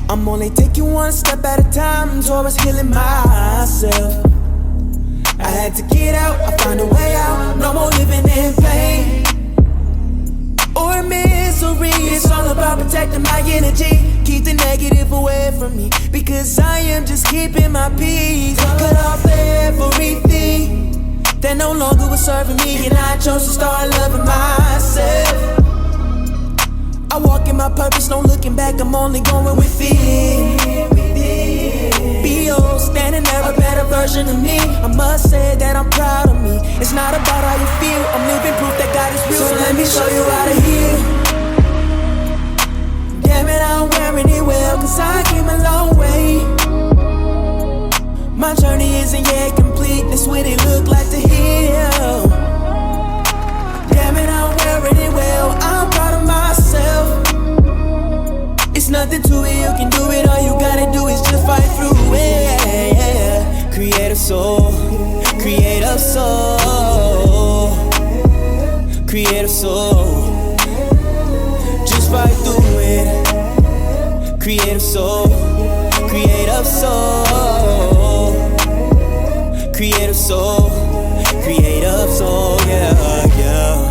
I'm only taking one step at a time towards healing myself. I had to get out, I found a way out. No more living in pain or misery. It's all about protecting my energy. Keep the negative away from me, because I am just keeping my peace. Cut off everything that no longer was serving me, and I chose to start loving myself. I walk in my purpose, no looking back, I'm only going within. Be.O. standing there, a better version of me. I must say that I'm proud of me. It's not about how you feel, I'm living proof that God is real. So let me show you how to heal. Damn it, I'm wearing it well, cause I came a long way. My journey isn't yet complete, that's what it look like to heal. Damn it, I'm wearing it well, I'm proud of myself. It's nothing to it, you can do it, all you gotta do is just fight through it. Creative soul, creative soul, creative soul. Just fight through it. Creative soul, creative soul, creative soul, creative soul, yeah, yeah.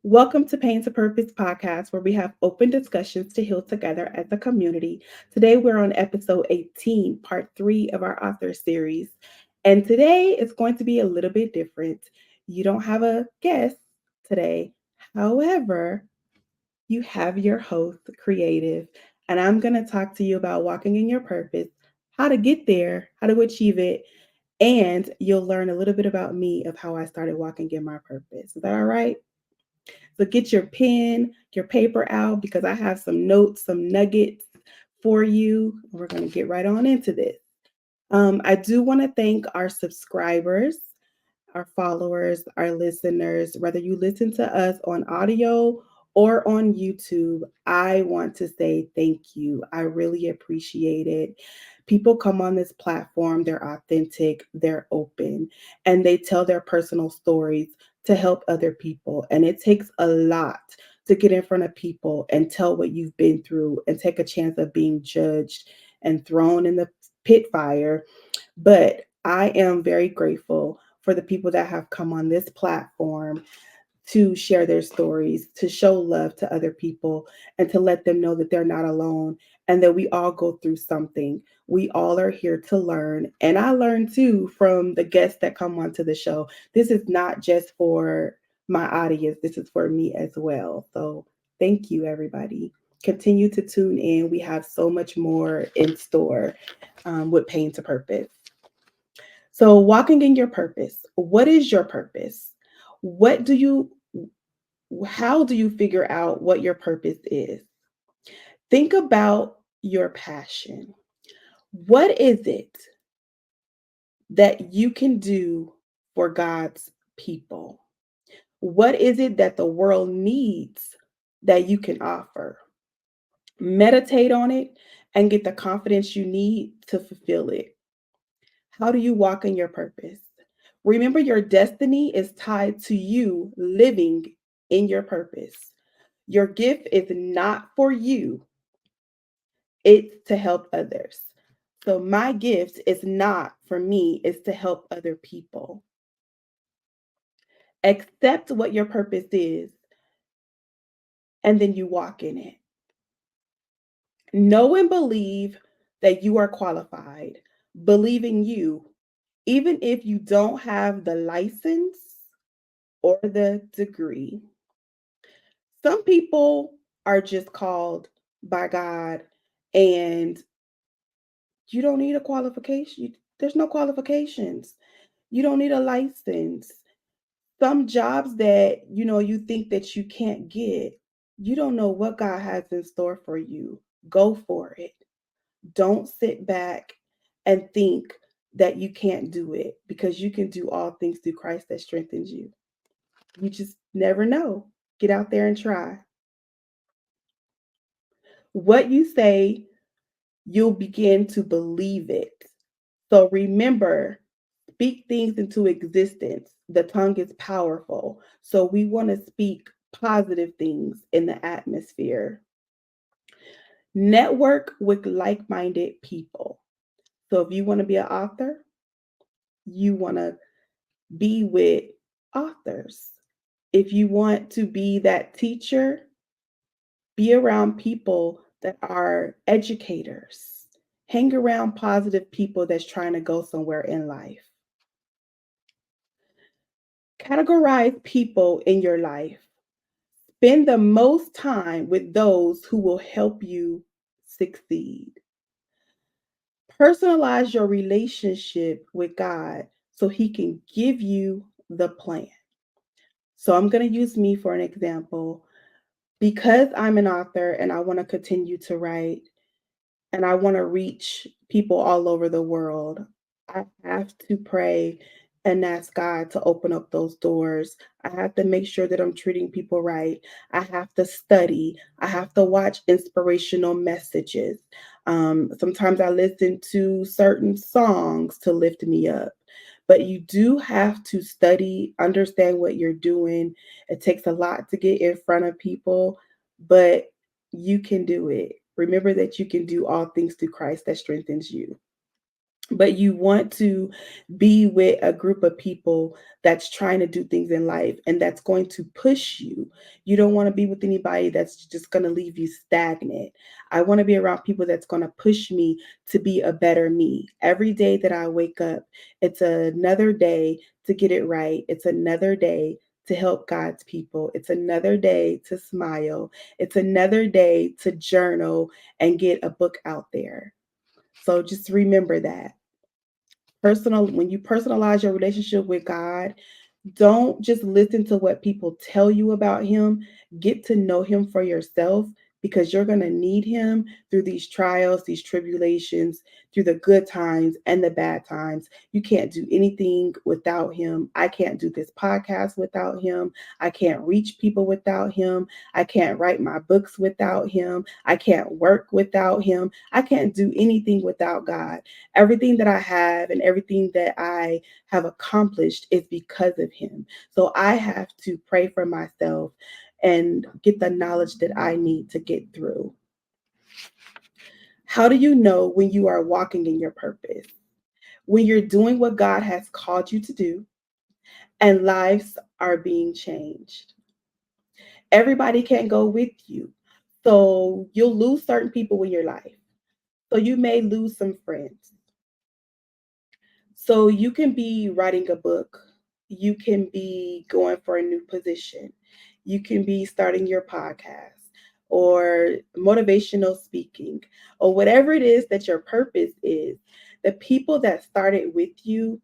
Welcome to Pain to Purpose podcast, where we have open discussions to heal together as a community. Today, we're on episode 18, part 3 of our author series. And today is going to be a little bit different. You don't have a guest today. However, you have your host, Creative. And I'm going to talk to you about walking in your purpose, how to get there, how to achieve it. And you'll learn a little bit about me of how I started walking in my purpose. Is that all right? So get your pen, your paper out, because I have some notes, some nuggets for you. We're going to get right on into this. I do want to thank our subscribers, our followers, our listeners. Whether you listen to us on audio or on YouTube, I want to say thank you. I really appreciate it. People come on this platform, they're authentic, they're open, and they tell their personal stories to help other people. And it takes a lot to get in front of people and tell what you've been through and take a chance of being judged and thrown in the pit fire. But I am very grateful for the people that have come on this platform to share their stories, to show love to other people, and to let them know that they're not alone and that we all go through something. We all are here to learn. And I learn too from the guests that come onto the show. This is not just for my audience, this is for me as well. So thank you, everybody. Continue to tune in. We have so much more in store with Pain to Purpose. So, walking in your purpose. What is your purpose? What do you How do you figure out what your purpose is? Think about your passion. What is it that you can do for God's people? What is it that the world needs that you can offer? Meditate on it and get the confidence you need to fulfill it. How do you walk in your purpose? Remember, your destiny is tied to you living in your purpose. Your gift is not for you, it's to help others. So, my gift is not for me, it's to help other people. Accept what your purpose is, and then you walk in it. Know and believe that you are qualified. Believe in you even if you don't have the license or the degree. Some people are just called by God, and you don't need a qualification. There's no qualifications. You don't need a license. Some jobs that you think that you can't get, you don't know what God has in store for you. Go for it. Don't sit back and think that you can't do it, because you can do all things through Christ that strengthens you. You just never know. Get out there and try. What you say, you'll begin to believe it. So remember, speak things into existence. The tongue is powerful. So we want to speak positive things in the atmosphere. Network with like minded people. So if you want to be an author, you want to be with authors. If you want to be that teacher, be around people that are educators. Hang around positive people that's trying to go somewhere in life. Categorize people in your life. Spend the most time with those who will help you succeed. Personalize your relationship with God so He can give you the plan. So I'm going to use me for an example. Because I'm an author and I want to continue to write, and I want to reach people all over the world, I have to pray and ask God to open up those doors. I have to make sure that I'm treating people right. I have to study. I have to watch inspirational messages. Sometimes I listen to certain songs to lift me up. But you do have to study, understand what you're doing. It takes a lot to get in front of people, but you can do it. Remember that you can do all things through Christ that strengthens you. But you want to be with a group of people that's trying to do things in life and that's going to push you. You don't want to be with anybody that's just going to leave you stagnant. I want to be around people that's going to push me to be a better me. Every day that I wake up, it's another day to get it right. It's another day to help God's people. It's another day to smile. It's another day to journal and get a book out there. So just remember that. When you personalize your relationship with God, don't just listen to what people tell you about him. Get to know him for yourself, because you're going to need him through these trials, these tribulations, through the good times and the bad times. You can't do anything without him. I can't do this podcast without him. I can't reach people without him. I can't write my books without him. I can't work without him. I can't do anything without God. Everything that I have and everything that I have accomplished is because of him. So I have to pray for myself and get the knowledge that I need to get through. How do you know when you are walking in your purpose? When you're doing what God has called you to do and lives are being changed. Everybody can't go with you. So you'll lose certain people in your life. So you may lose some friends. So you can be writing a book, you can be going for a new position, you can be starting your podcast or motivational speaking or whatever it is that your purpose is. The people that started with you,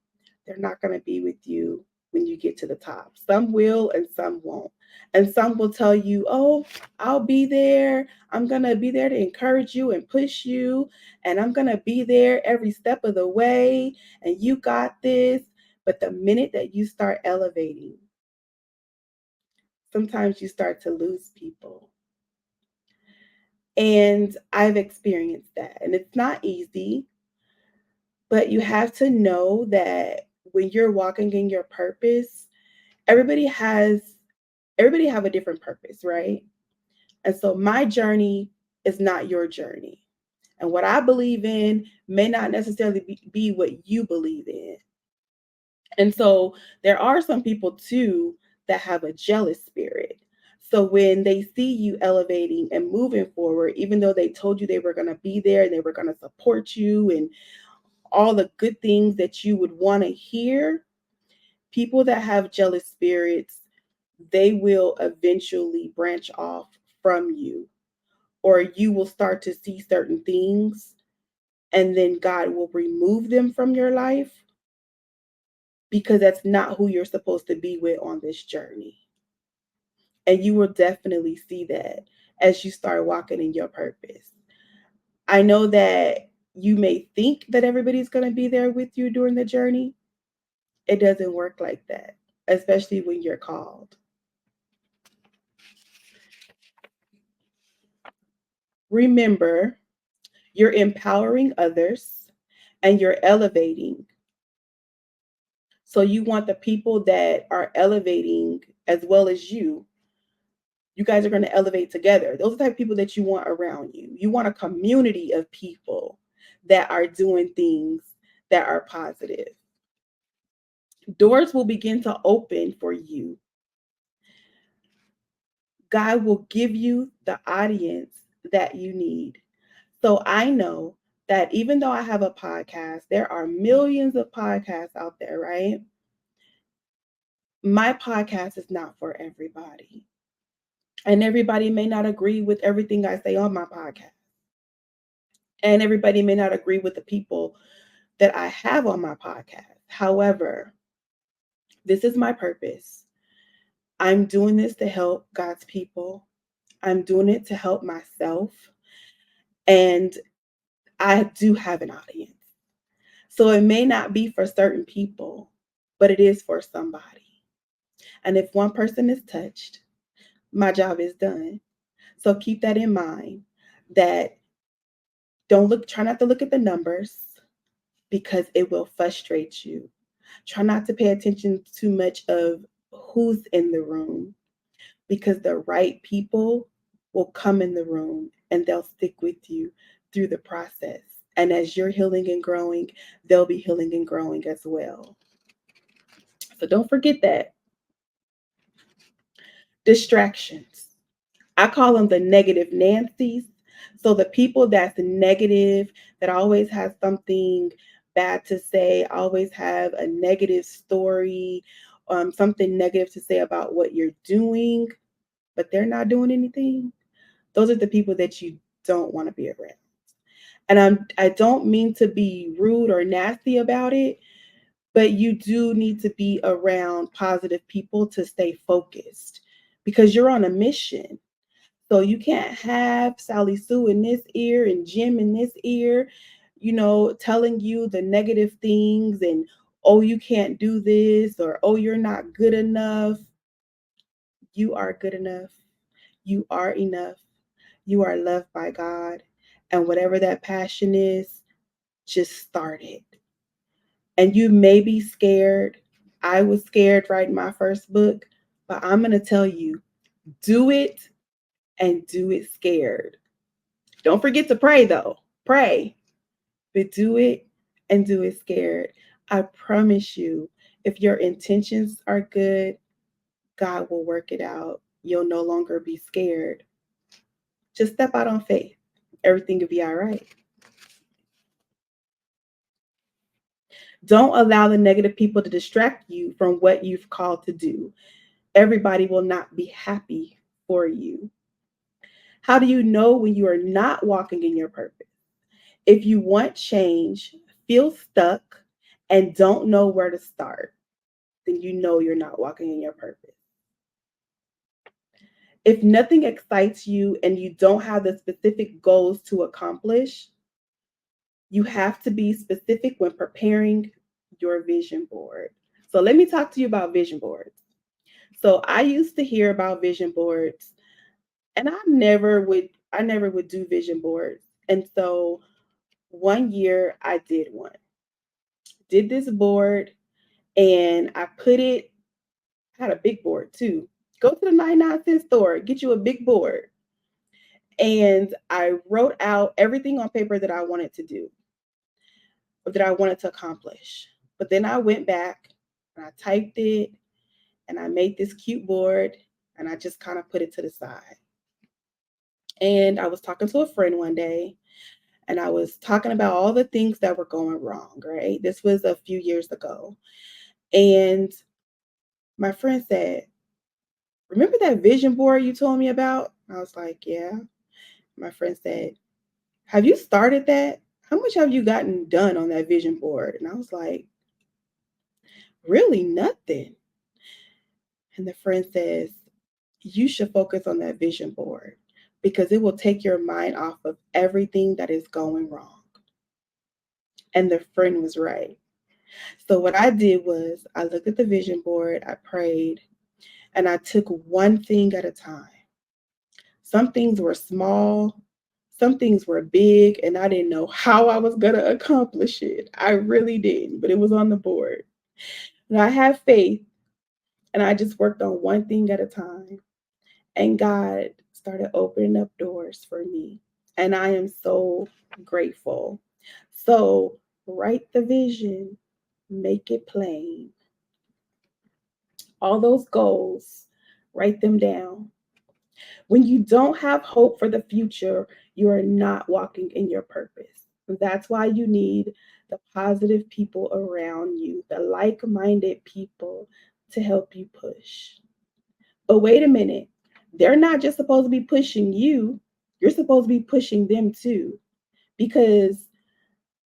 they're not going to be with you when you get to the top. Some will and some won't. And some will tell you, oh, I'll be there. I'm going to be there to encourage you and push you. And I'm going to be there every step of the way. And you got this. But the minute that you start elevating, sometimes you start to lose people. And I've experienced that. And it's not easy, but you have to know that when you're walking in your purpose, everybody has everybody have a different purpose, right? And so my journey is not your journey. And what I believe in may not necessarily be what you believe in. And so there are some people too that have a jealous spirit. So when they see you elevating and moving forward, even though they told you they were going to be there and they were going to support you and all the good things that you would want to hear, people that have jealous spirits, they will eventually branch off from you, or you will start to see certain things, and then God will remove them from your life because that's not who you're supposed to be with on this journey. And you will definitely see that as you start walking in your purpose. I know that you may think that everybody's going to be there with you during the journey. It doesn't work like that, especially when you're called. Remember, you're empowering others and you're elevating. So you want the people that are elevating as well as you guys are going to elevate together. Those are the type of people that you want around you. You want a community of people that are doing things that are positive. Doors will begin to open for you. God will give you the audience that you need. So I know that even though I have a podcast, there are millions of podcasts out there, right? My podcast is not for everybody. And everybody may not agree with everything I say on my podcast. And everybody may not agree with the people that I have on my podcast. However, this is my purpose. I'm doing this to help God's people. I'm doing it to help myself. And I do have an audience. So it may not be for certain people, but it is for somebody. And if one person is touched, my job is done. So keep that in mind, that try not to look at the numbers because it will frustrate you. Try not to pay attention too much of who's in the room, because the right people will come in the room and they'll stick with you through the process. And as you're healing and growing, they'll be healing and growing as well. So don't forget that. Distractions. I call them the negative Nancy's. So the people that's negative, that always has something bad to say, always have a negative story, something negative to say about what you're doing, but they're not doing anything. Those are the people that you don't want to be around. And I don't mean to be rude or nasty about it, but you do need to be around positive people to stay focused because you're on a mission. So you can't have Sally Sue in this ear and Jim in this ear, telling you the negative things and, oh, you can't do this, or, oh, you're not good enough. You are good enough. You are enough. You are loved by God. And whatever that passion is, just start it. And you may be scared. I was scared writing my first book, but I'm going to tell you, do it and do it scared. Don't forget to pray though. Pray, but do it and do it scared. I promise you, if your intentions are good, God will work it out. You'll no longer be scared. Just step out on faith. Everything will be all right. Don't allow the negative people to distract you from what you've called to do. Everybody will not be happy for you. How do you know when you are not walking in your purpose? If you want change, feel stuck, and don't know where to start, then you know you're not walking in your purpose. If nothing excites you and you don't have the specific goals to accomplish, you have to be specific when preparing your vision board. So let me talk to you about vision boards. So I used to hear about vision boards, and I never would do vision boards. And so one year I did one. Did this board, and I put it, I had a big board too. Go to the 99-cent store, get you a big board. And I wrote out everything on paper that I wanted to do, or that I wanted to accomplish. But then I went back and I typed it and I made this cute board and I just kind of put it to the side. And I was talking to a friend one day and I was talking about all the things that were going wrong, right? This was a few years ago. And my friend said, "Remember that vision board you told me about?" I was like, "Yeah." My friend said, "Have you started that? How much have you gotten done on that vision board?" And I was like, "Really, nothing." And the friend says, "You should focus on that vision board because it will take your mind off of everything that is going wrong." And the friend was right. So what I did was I looked at the vision board, I prayed, and I took one thing at a time. Some things were small, some things were big, and I didn't know how I was going to accomplish it. I really didn't, but it was on the board. And I had faith, and I just worked on one thing at a time. And God started opening up doors for me. And I am so grateful. So write the vision, make it plain. All those goals, write them down. When you don't have hope for the future, you are not walking in your purpose. That's why you need the positive people around you, the like minded people to help you push. But wait a minute, they're not just supposed to be pushing you, you're supposed to be pushing them too. Because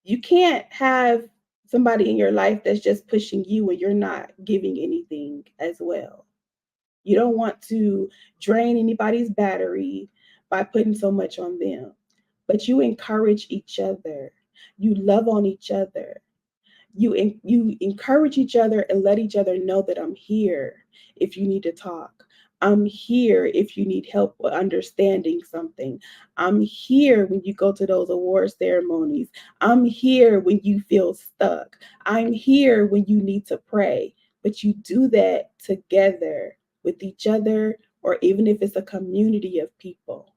you can't have somebody in your life that's just pushing you and you're not giving anything as well. You don't want to drain anybody's battery by putting so much on them, but you encourage each other. You love on each other. You encourage each other and let each other know that I'm here if you need to talk. I'm here if you need help with understanding something. I'm here when you go to those award ceremonies. I'm here when you feel stuck. I'm here when you need to pray. But you do that together with each other, or even if it's a community of people.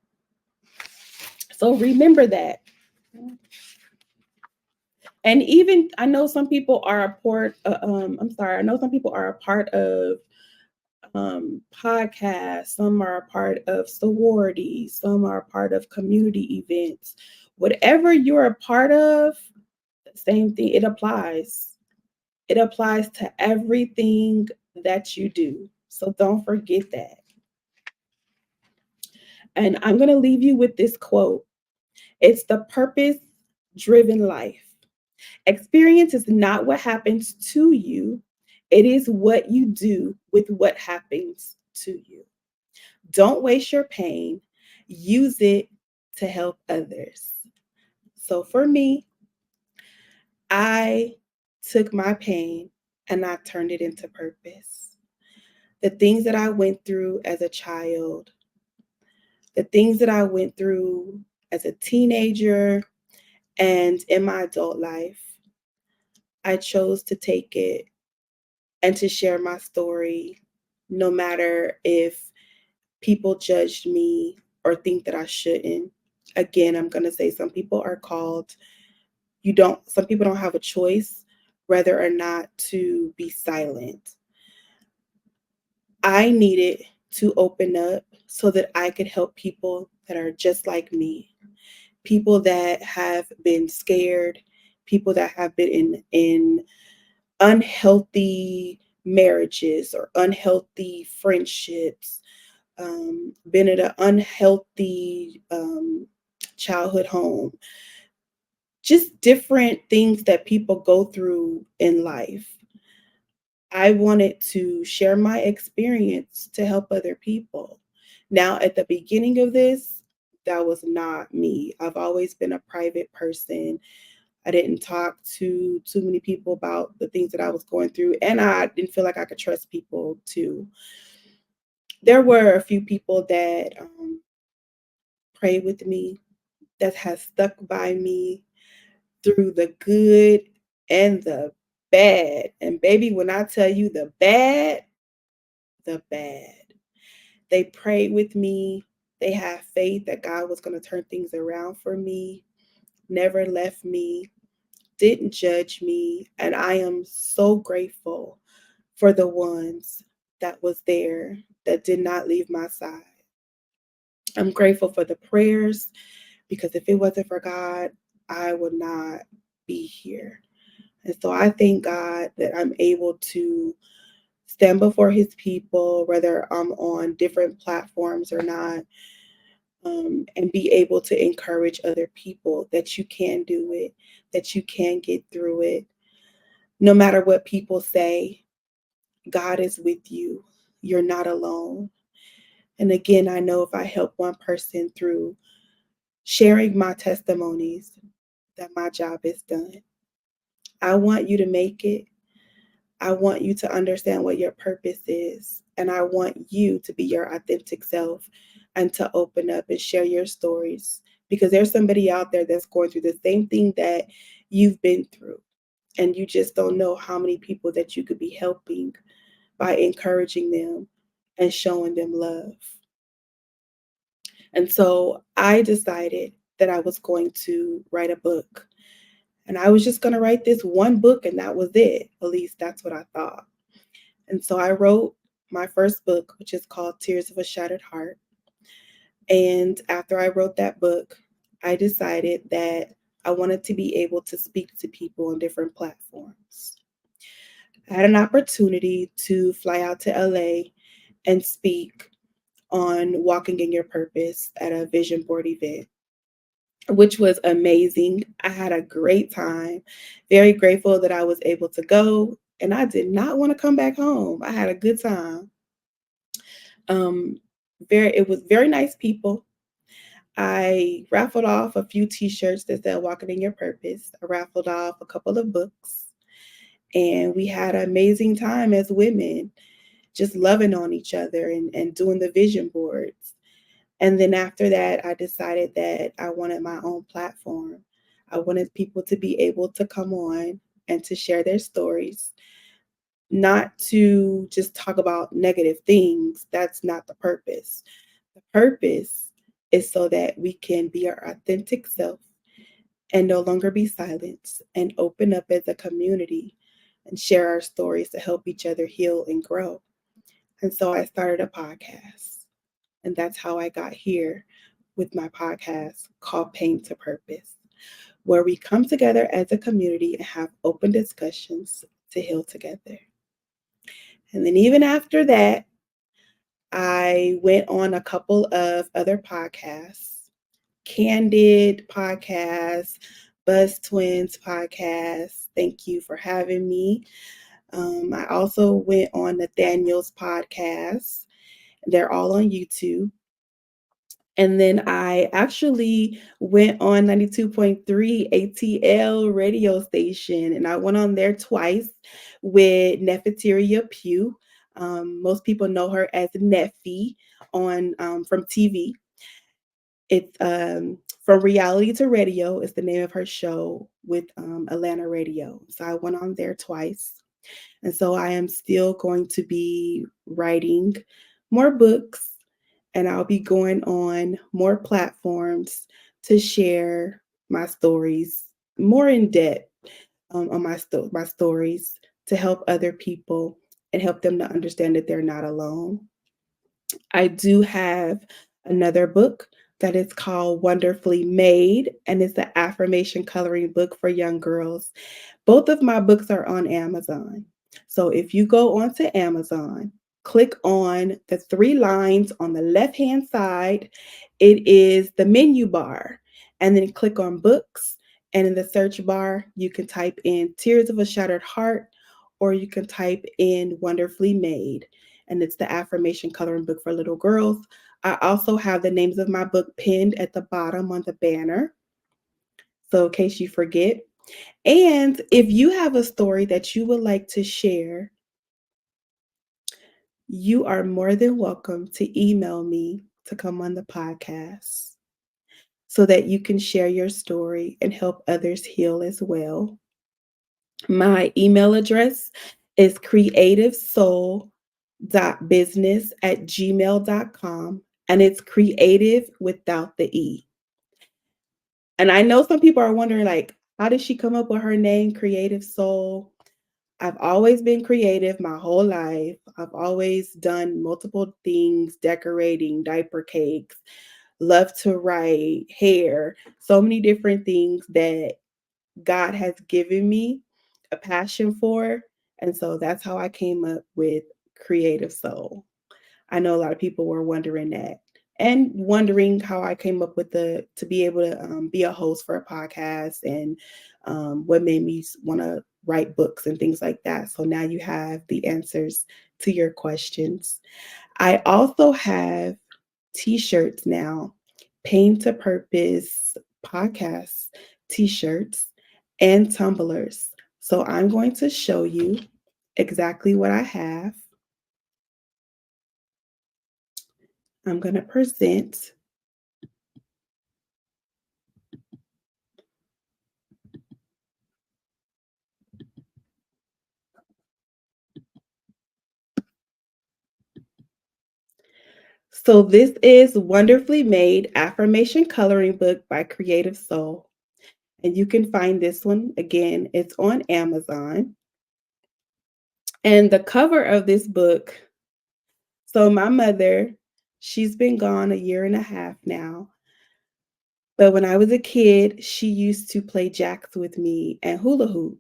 So remember that. And even I know some people are a part. I'm sorry. I know some people are a part of podcasts. Some are a part of sororities. Some are a part of community events. Whatever you're a part of, the same thing. It applies. It applies to everything that you do. So don't forget that. And I'm going to leave you with this quote. It's the purpose driven life. Experience is not what happens to you, it is what you do with what happens to you. Don't waste your pain, use it to help others. So for me, I took my pain and I turned it into purpose. The things that I went through as a child, the things that I went through as a teenager and in my adult life, I chose to take it and to share my story, no matter if people judged me or think that I shouldn't. Again, I'm going to say some people are called. Some people don't have a choice whether or not to be silent. I needed to open up so that I could help people that are just like me, people that have been scared, people that have been in unhealthy marriages or unhealthy friendships, been in an unhealthy childhood home, just different things that people go through in life. I wanted to share my experience to help other people. Now, at the beginning of this, that was not me. I've always been a private person. I didn't talk to too many people about the things that I was going through, and I didn't feel like I could trust people too. There were a few people that prayed with me, that has stuck by me through the good and the bad. And baby, when I tell you the bad, they prayed with me. They had faith that God was going to turn things around for me, never left me, didn't judge me. And I am so grateful for the ones that was there that did not leave my side. I'm grateful for the prayers because if it wasn't for God, I would not be here. And so I thank God that I'm able to stand before his people, whether I'm on different platforms or not, and be able to encourage other people that you can do it, that you can get through it. No matter what people say, God is with you. You're not alone. And again, I know if I help one person through sharing my testimonies, that my job is done. I want you to make it. I want you to understand what your purpose is. And I want you to be your authentic self and to open up and share your stories because there's somebody out there that's going through the same thing that you've been through. And you just don't know how many people that you could be helping by encouraging them and showing them love. And so I decided that I was going to write a book. And I was just going to write this one book and that was it. At least that's what I thought. And so I wrote my first book, which is called Tears of a Shattered Heart. And after I wrote that book, I decided that I wanted to be able to speak to people on different platforms. I had an opportunity to fly out to LA and speak on Walking in Your Purpose at a vision board event, which was amazing. I had a great time. Very grateful that I was able to go, and I did not want to come back home. I had a good time. Um, it was very nice people. I raffled off a few T-shirts that said "Walking in Your Purpose." I raffled off a couple of books, and we had an amazing time as women, just loving on each other and doing the vision boards. And then after that, I decided that I wanted my own platform. I wanted people to be able to come on and to share their stories, not to just talk about negative things. That's not the purpose. The purpose is so that we can be our authentic self and no longer be silenced and open up as a community and share our stories to help each other heal and grow. And so I started a podcast. And that's how I got here with my podcast called Pain to Purpose, where we come together as a community and have open discussions to heal together. And then even after that, I went on a couple of other podcasts, Candid podcast, Buzz Twins podcast. Thank you for having me. I also went on Nathaniel's podcast. They're all on YouTube. And then I actually went on 92.3 ATL radio station, and I went on there twice with Nefertiria Pugh. Most people know her as Neffy on from TV. It's From Reality to Radio is the name of her show with Atlanta Radio. So I went on there twice. And so I am still going to be writing more books and I'll be going on more platforms to share my stories more in depth on my stories to help other people and help them to understand that they're not alone. I do have another book that is called Wonderfully Made, and it's an affirmation coloring book for young girls. Both of my books are on Amazon. So if you go onto Amazon, click on the three lines on the left-hand side, it is the menu bar, and then click on books. And in the search bar, you can type in Tears of a Shattered Heart, or you can type in Wonderfully Made. And it's the affirmation coloring book for little girls. I also have the names of my book pinned at the bottom on the banner. So in case you forget. And if you have a story that you would like to share, you are more than welcome to email me to come on the podcast so that you can share your story and help others heal as well. My email address is creativesoul.business@gmail.com, and it's creative without the E. And I know some people are wondering, like, how did she come up with her name, Creative Soul? I've always been creative my whole life. I've always done multiple things, decorating, diaper cakes, love to write, hair, so many different things that God has given me a passion for. And so that's how I came up with Creative Soul. I know a lot of people were wondering that and wondering how I came up with the to be able to be a host for a podcast and what made me want to write books and things like that. So now you have the answers to your questions. I also have t-shirts now, Pain to Purpose podcast t-shirts and tumblers. So I'm going to show you exactly what I have. I'm going to present. So this is Wonderfully Made Affirmation Coloring Book by Creative Soul. And you can find this one again, it's on Amazon. And the cover of this book, so my mother, she's been gone a year and a half now. But when I was a kid, she used to play jacks with me and hula hoop.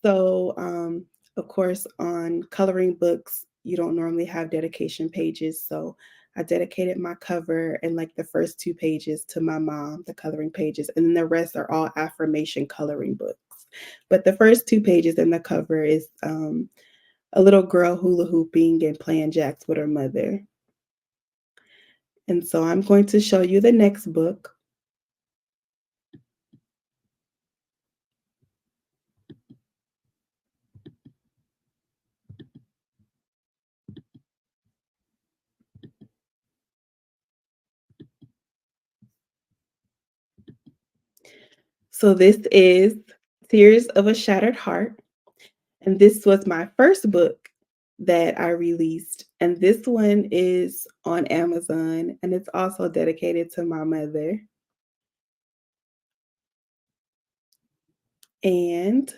So, of course, on coloring books, you don't normally have dedication pages. So I dedicated my cover and like the first 2 pages to my mom, the coloring pages, and then the rest are all affirmation coloring books. But the first 2 pages in the cover is a little girl hula hooping and playing jacks with her mother. And so I'm going to show you the next book. So this is Tears of a Shattered Heart. And this was my first book that I released. And this one is on Amazon and it's also dedicated to my mother. And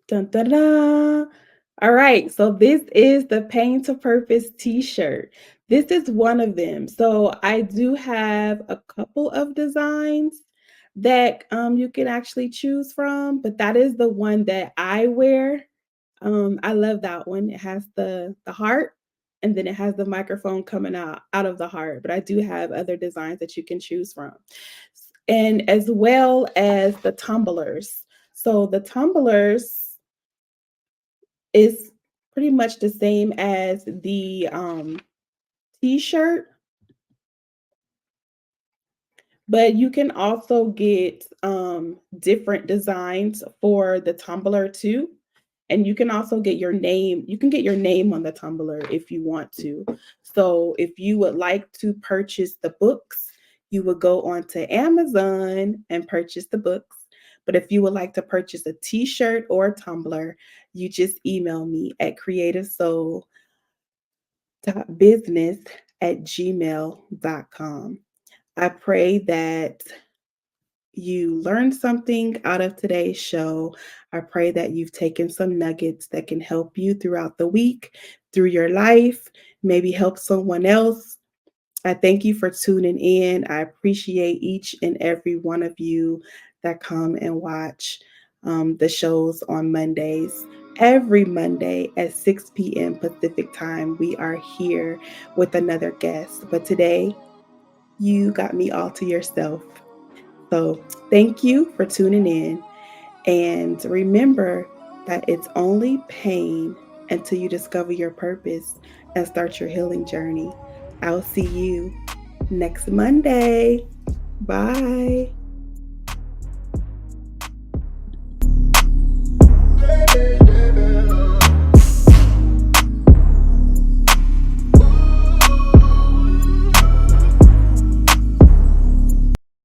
dun, dun, dun. All right, so this is the Pain to Purpose t-shirt. This is one of them. So I do have a couple of designs that you can actually choose from, but that is the one that I wear. I love that one. It has the heart and then it has the microphone coming out of the heart, but I do have other designs that you can choose from. And as well as the tumblers. So the tumblers is pretty much the same as the t-shirt, but you can also get different designs for the tumbler too. And you can also get your name. You can get your name on the tumbler if you want to. So if you would like to purchase the books, you would go onto Amazon and purchase the books. But if you would like to purchase a t-shirt or a tumbler, you just email me at creativesoul.business@gmail.com. I pray that you learned something out of today's show. I pray that you've taken some nuggets that can help you throughout the week, through your life, maybe help someone else. I thank you for tuning in. I appreciate each and every one of you that come and watch the shows on Mondays. Every Monday at 6 p.m. Pacific time, we are here with another guest. But today, you got me all to yourself. So thank you for tuning in. And remember that it's only pain until you discover your purpose and start your healing journey. I'll see you next Monday. Bye.